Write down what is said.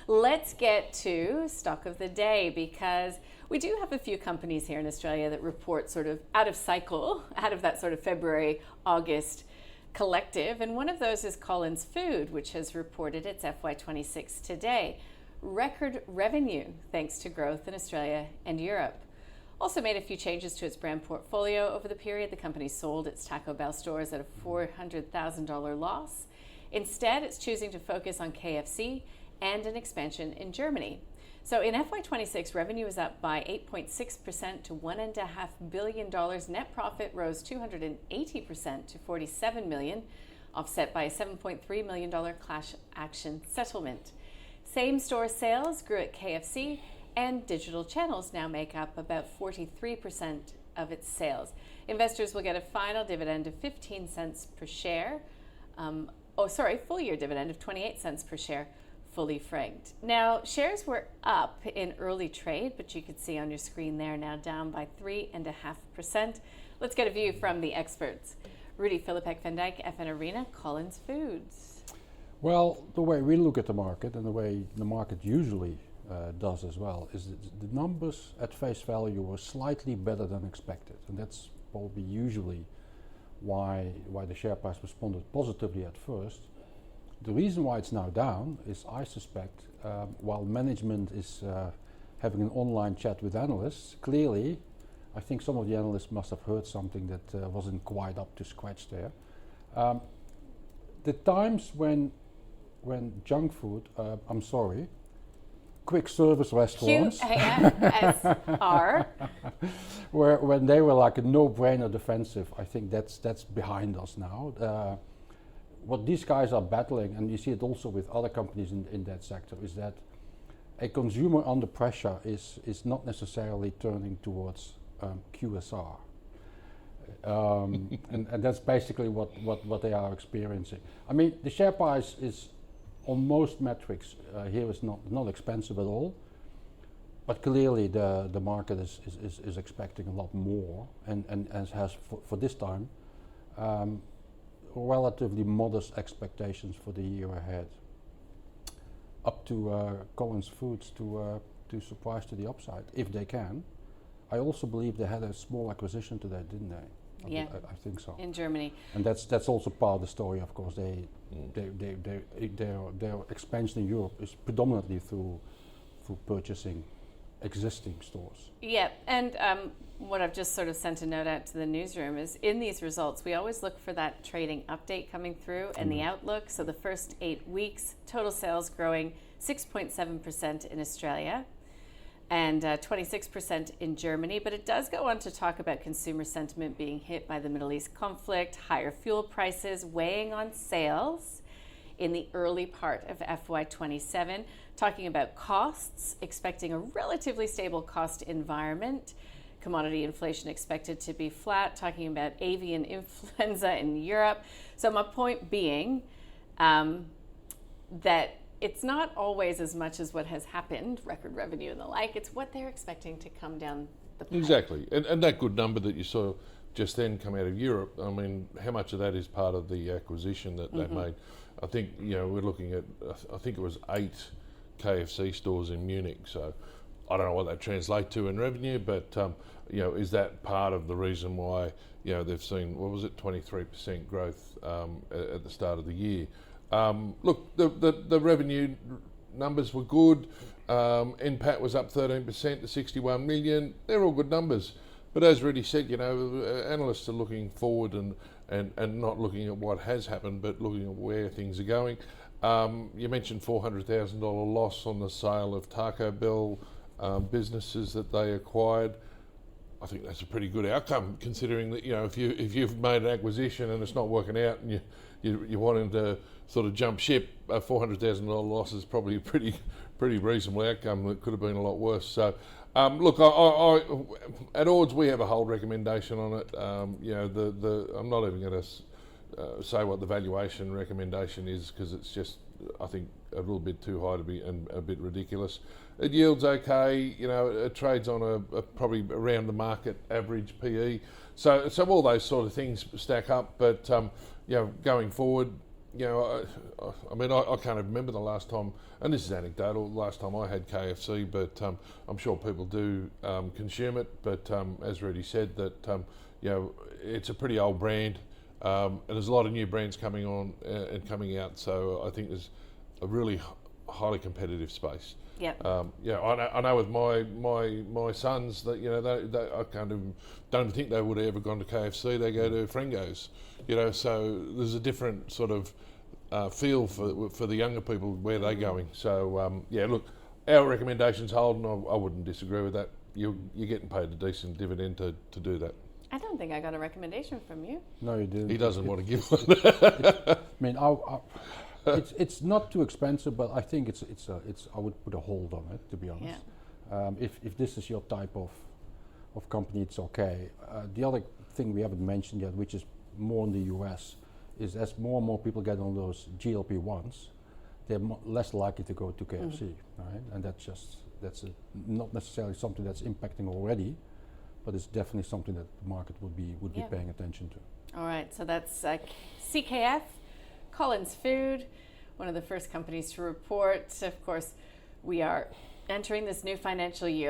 Let's get to stock of the day, because we do have a few companies here in Australia that report sort of out of cycle, out of that sort of February, August collective. And one of those is Collins Food, which has reported its FY26 today. Record revenue thanks to growth in Australia and Europe. Also made a few changes to its brand portfolio over the period. The company sold its Taco Bell stores at a $400,000 loss. Instead, it's choosing to focus on KFC and an expansion in Germany. So in FY26, revenue is up by 8.6% to $1.5 billion. Net profit rose 280% to $47 million, offset by a $7.3 million class action settlement. Same-store sales grew at KFC, and digital channels now make up about 43% of its sales. Investors will get a final dividend of 15 cents per share. Full year dividend of 28 cents per share, fully franked. Now, shares were up in early trade, but you could see on your screen there now down by 3.5%. Let's get a view from the experts. Rudi, Filapek-Vandyck, FNArena, Collins Foods. Well, the way we look at the market, and the way the market usually does as well, is that the numbers at face value were slightly better than expected, and that's probably usually why the share price responded positively at first. The reason why it's now down is, I suspect, while management is having an online chat with analysts, clearly I think some of the analysts must have heard something that wasn't quite up to scratch there. The times when junk food, quick service restaurants, QSR, when they were like a no-brainer defensive, I think that's behind us now. What these guys are battling, and you see it also with other companies in that sector, is that a consumer under pressure is not necessarily turning towards QSR. And that's basically what they are experiencing. I mean, the share price is, on most metrics, here is not expensive at all, but clearly the market is expecting a lot more, and has for this time relatively modest expectations for the year ahead. Up to Collins Foods to surprise to the upside, if they can. I also believe they had a small acquisition today, didn't they? Yeah, I think so. in Germany. And that's also part of the story, of course. Their expansion in Europe is predominantly through purchasing existing stores. Yeah, and what I've just sort of sent a note out to the newsroom is, in these results, we always look for that trading update coming through and the outlook. So the first 8 weeks, total sales growing 6.7% in Australia and 26% in Germany. But it does go on to talk about consumer sentiment being hit by the Middle East conflict, higher fuel prices weighing on sales in the early part of FY27, talking about costs, expecting a relatively stable cost environment, commodity inflation expected to be flat, talking about avian influenza in Europe. So my point being that it's not always as much as what has happened, record revenue and the like, it's what they're expecting to come down the pipe. Exactly, and that good number that you saw just then come out of Europe, I mean, how much of that is part of the acquisition that they made? I think, we're looking at, I think it was 8 KFC stores in Munich, so I don't know what that translates to in revenue, but is that part of the reason why they've seen, 23% growth at the start of the year? Look, the revenue numbers were good. NPAT was up 13% to 61 million. They're all good numbers. But as Rudi said, analysts are looking forward and not looking at what has happened, but looking at where things are going. You mentioned $400,000 loss on the sale of Taco Bell businesses that they acquired. I think that's a pretty good outcome, considering that if you've made an acquisition and it's not working out, and you're wanting to sort of jump ship, a $400,000 loss is probably a pretty reasonable outcome. That could have been a lot worse. So, look, I at odds we have a hold recommendation on it. I'm not even going to say what the valuation recommendation is, because it's just, I think, a little bit too high to be, and a bit ridiculous. It yields okay, it trades on a probably around the market average PE. So all those sort of things stack up, but going forward, you know, I mean, I can't remember the last time, and this is anecdotal, the last time I had KFC, but I'm sure people do consume it. But as Rudi said, that you know, it's a pretty old brand, and there's a lot of new brands coming on and coming out. So I think there's a really highly competitive space. Yep. Yeah, I know with my sons that, you know, they I don't think they would have ever gone to KFC. They go to Frango's, you know. So there's a different sort of feel for the younger people where they're going. So yeah, look, our recommendations hold, and I wouldn't disagree with that. You're getting paid a decent dividend to do that. I don't think I got a recommendation from you. No, you didn't. He doesn't want to give one. I mean, it's not too expensive, but I think it's I would put a hold on it, to be honest. Yeah. If this is your type of company, it's okay. The other thing we haven't mentioned yet, which is more in the US, is as more and more people get on those GLP-1s, they're less likely to go to KFC, right? And that's not necessarily something that's impacting already, but it's definitely something that the market would be paying attention to. All right, so that's CKF, Collins Food, one of the first companies to report. Of course, we are entering this new financial year.